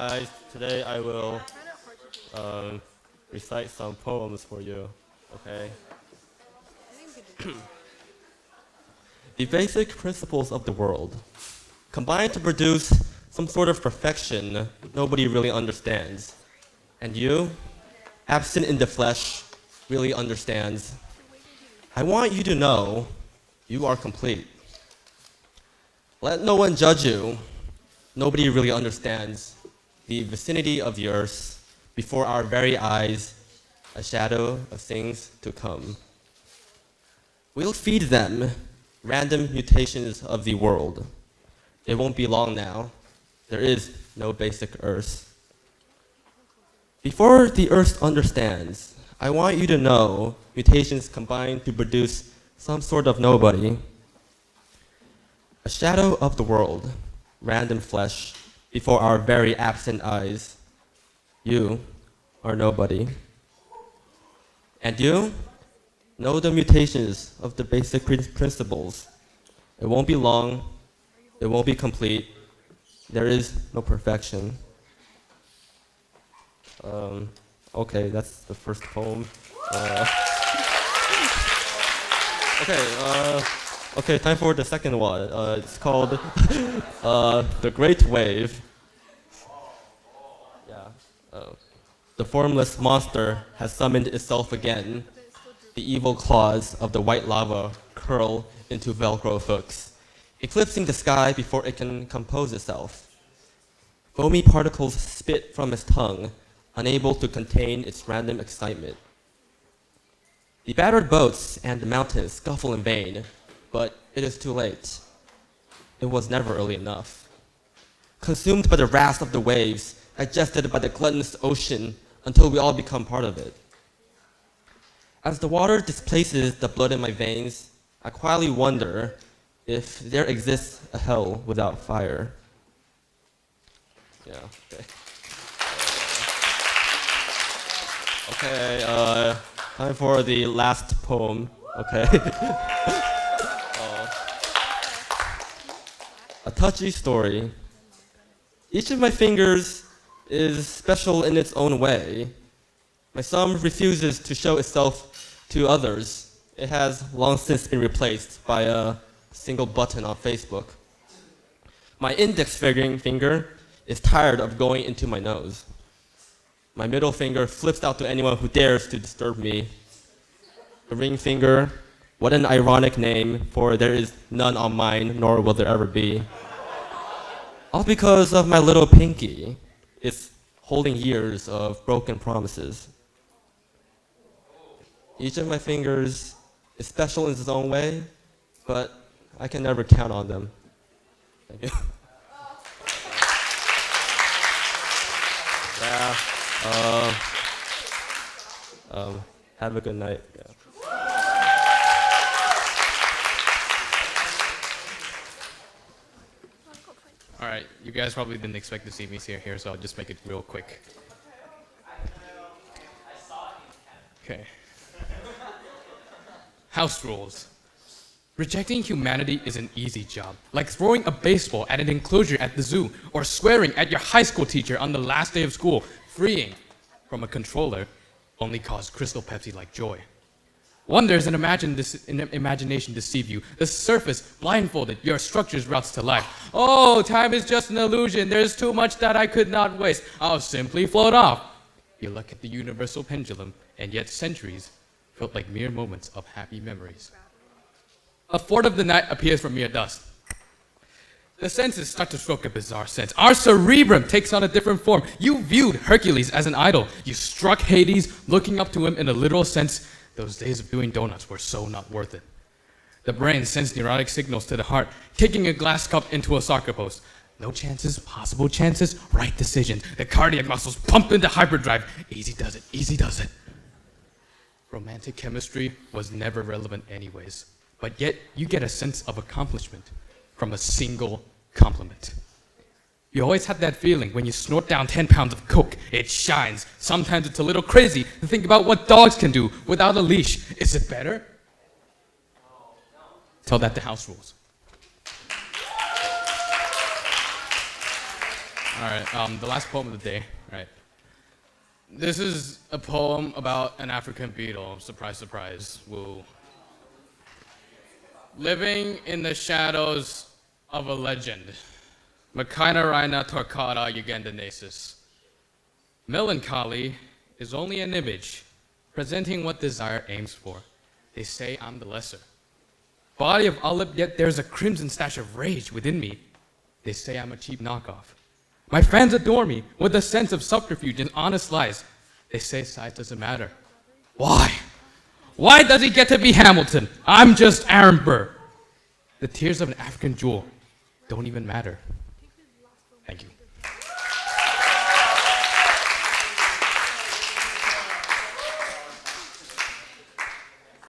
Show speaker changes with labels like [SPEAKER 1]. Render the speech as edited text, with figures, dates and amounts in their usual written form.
[SPEAKER 1] guys. Today I will recite some poems for you, okay? The basic principles of the world combine to produce some sort of perfection nobody really understands. And you, absent in the flesh, really understands. I want you to know you are complete. Let no one judge you. Nobody really understands the vicinity of the earth before our very eyes, a shadow of things to come. We'll feed them random mutations of the world. It won't be long now. There is no basic earth. Before the earth understands, I want you to know mutations combine to produce some sort of nobody. A shadow of the world, random flesh, before our very absent eyes. You are nobody. And you know the mutations of the basic principles. It won't be long. It won't be complete. There is no perfection. Okay, that's the first poem. Okay, time for the second one. It's called The Great Wave. Yeah. The formless monster has summoned itself again. The evil claws of the white lava curl into Velcro hooks, eclipsing the sky before it can compose itself. Foamy particles spit from its tongue, unable to contain its random excitement. The battered boats and the mountains scuffle in vain, but it is too late. It was never early enough. Consumed by the wrath of the waves, digested by the gluttonous ocean until we all become part of it. As the water displaces the blood in my veins, I quietly wonder if there exists a hell without fire. Yeah, okay. Okay, time for the last poem, okay? A touchy story. Each of my fingers is special in its own way. My thumb refuses to show itself to others. It has long since been replaced by a single button on Facebook. My index finger is tired of going into my nose. My middle finger flips out to anyone who dares to disturb me. The ring finger, what an ironic name, for there is none on mine, nor will there ever be. All because of my little pinky. It's holding years of broken promises. Each of my fingers is special in its own way, but I can never count on them. Thank you. Yeah. Have a good night. Yeah.
[SPEAKER 2] All right, you guys probably didn't expect to see me here, so I'll just make it real quick. Okay. House rules. Rejecting humanity is an easy job, like throwing a baseball at an enclosure at the zoo, or swearing at your high school teacher on the last day of school. Freeing from a controller only caused Crystal Pepsi-like joy. Wonders and imagination deceive you. The surface blindfolded your structure's routes to life. Oh, time is just an illusion. There's too much that I could not waste. I'll simply float off. You look at the universal pendulum, and yet centuries felt like mere moments of happy memories. A fourth of the night appears from mere dust. The senses start to stroke a bizarre sense. Our cerebrum takes on a different form. You viewed Hercules as an idol. You struck Hades, looking up to him in a literal sense. Those days of doing donuts were so not worth it. The brain sends neurotic signals to the heart, kicking a glass cup into a soccer post. No chances, possible chances, right decisions. The cardiac muscles pump into hyperdrive. Easy does it, easy does it. Romantic chemistry was never relevant anyways, but yet you get a sense of accomplishment from a single compliment. You always have that feeling when you snort down 10 pounds of coke. It shines. Sometimes it's a little crazy to think about what dogs can do without a leash. Is it better? Tell that to house rules. All right, the last poem of the day. Right. This is a poem about an African beetle. Surprise, surprise. Woo. Living in the shadows of a legend. Machina torcata ugandanesis. Melancholy is only an image, presenting what desire aims for. They say I'm the lesser. Body of olive, yet there's a crimson stash of rage within me. They say I'm a cheap knockoff. My fans adore me with a sense of subterfuge and honest lies. They say size doesn't matter. Why? Why does he get to be Hamilton? I'm just Aaron Burr. The tears of an African jewel don't even matter.